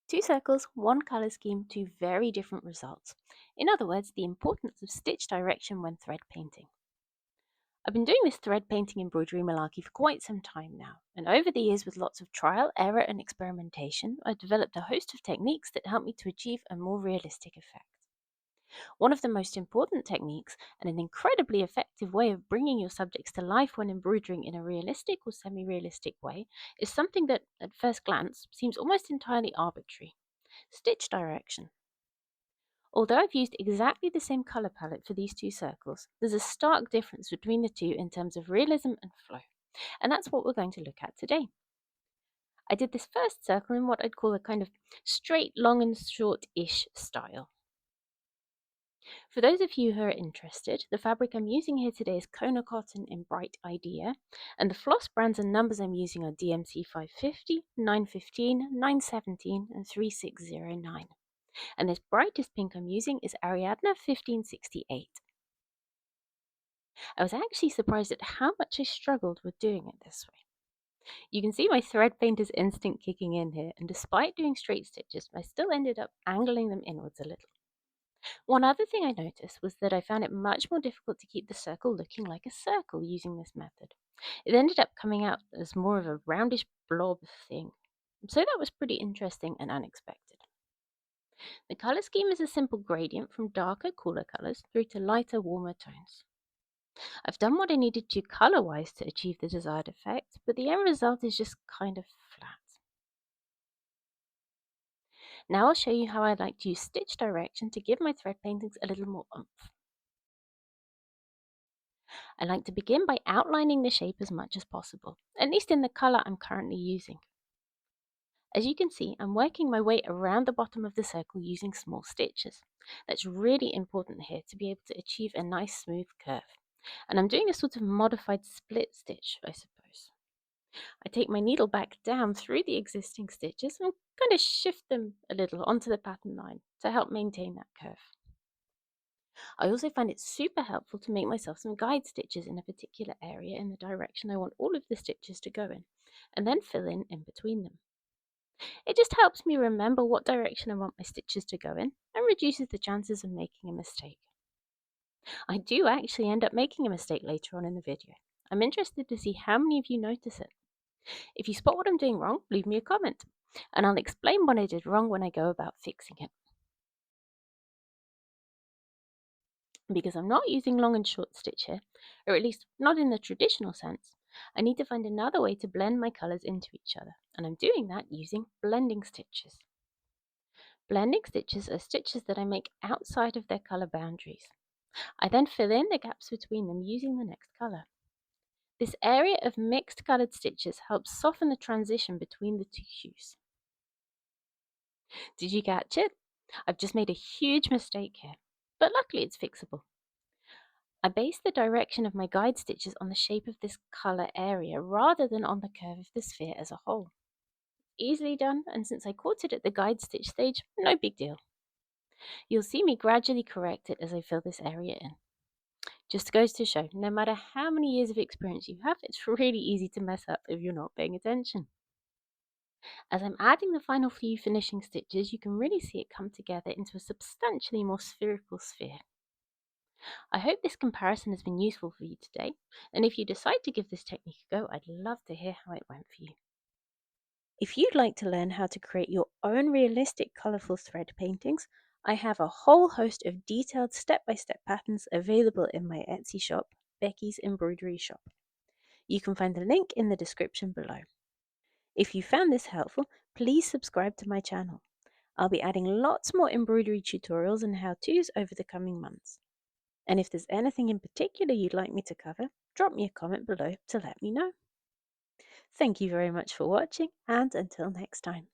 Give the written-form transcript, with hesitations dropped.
Two circles, one colour scheme, two very different results. In other words, the importance of stitch direction when thread painting. I've been doing this thread painting embroidery malarkey for quite some time now, and over the years with lots of trial, error and experimentation, I've developed a host of techniques that help me to achieve a more realistic effect. One of the most important techniques, and an incredibly effective way of bringing your subjects to life when embroidering in a realistic or semi-realistic way, is something that, at first glance, seems almost entirely arbitrary: stitch direction. Although I've used exactly the same colour palette for these two circles, there's a stark difference between the two in terms of realism and flow, and that's what we're going to look at today. I did this first circle in what I'd call a kind of straight, long and short-ish style. For those of you who are interested, the fabric I'm using here today is Kona Cotton in Bright Idea, and the floss brands and numbers I'm using are DMC 550, 915, 917 and 3609. And this brightest pink I'm using is Ariadne 1568. I was actually surprised at how much I struggled with doing it this way. You can see my thread painter's instinct kicking in here, and despite doing straight stitches, I still ended up angling them inwards a little. One other thing I noticed was that I found it much more difficult to keep the circle looking like a circle using this method. It ended up coming out as more of a roundish blob thing. So that was pretty interesting and unexpected. The colour scheme is a simple gradient from darker, cooler colours through to lighter, warmer tones. I've done what I needed to colour-wise to achieve the desired effect, but the end result is just kind of flat. Now I'll show you how I like to use stitch direction to give my thread paintings a little more oomph. I like to begin by outlining the shape as much as possible, at least in the colour I'm currently using. As you can see, I'm working my way around the bottom of the circle using small stitches. That's really important here to be able to achieve a nice smooth curve. And I'm doing a sort of modified split stitch, I suppose. I take my needle back down through the existing stitches and kind of shift them a little onto the pattern line to help maintain that curve. I also find it super helpful to make myself some guide stitches in a particular area in the direction I want all of the stitches to go in, and then fill in between them. It just helps me remember what direction I want my stitches to go in and reduces the chances of making a mistake. I do actually end up making a mistake later on in the video. I'm interested to see how many of you notice it. If you spot what I'm doing wrong, leave me a comment, and I'll explain what I did wrong when I go about fixing it. Because I'm not using long and short stitch here, or at least not in the traditional sense, I need to find another way to blend my colours into each other, and I'm doing that using blending stitches. Blending stitches are stitches that I make outside of their colour boundaries. I then fill in the gaps between them using the next colour. This area of mixed coloured stitches helps soften the transition between the two hues. Did you catch it? I've just made a huge mistake here, but luckily it's fixable. I base the direction of my guide stitches on the shape of this colour area rather than on the curve of the sphere as a whole. Easily done, and since I caught it at the guide stitch stage, no big deal. You'll see me gradually correct it as I fill this area in. Just goes to show, no matter how many years of experience you have, it's really easy to mess up if you're not paying attention. As I'm adding the final few finishing stitches, you can really see it come together into a substantially more spherical sphere. I hope this comparison has been useful for you today, and if you decide to give this technique a go, I'd love to hear how it went for you. If you'd like to learn how to create your own realistic colourful thread paintings, I have a whole host of detailed step-by-step patterns available in my Etsy shop, Becky's Embroidery Shop. You can find the link in the description below. If you found this helpful, please subscribe to my channel. I'll be adding lots more embroidery tutorials and how-tos over the coming months. And if there's anything in particular you'd like me to cover, drop me a comment below to let me know. Thank you very much for watching, and until next time.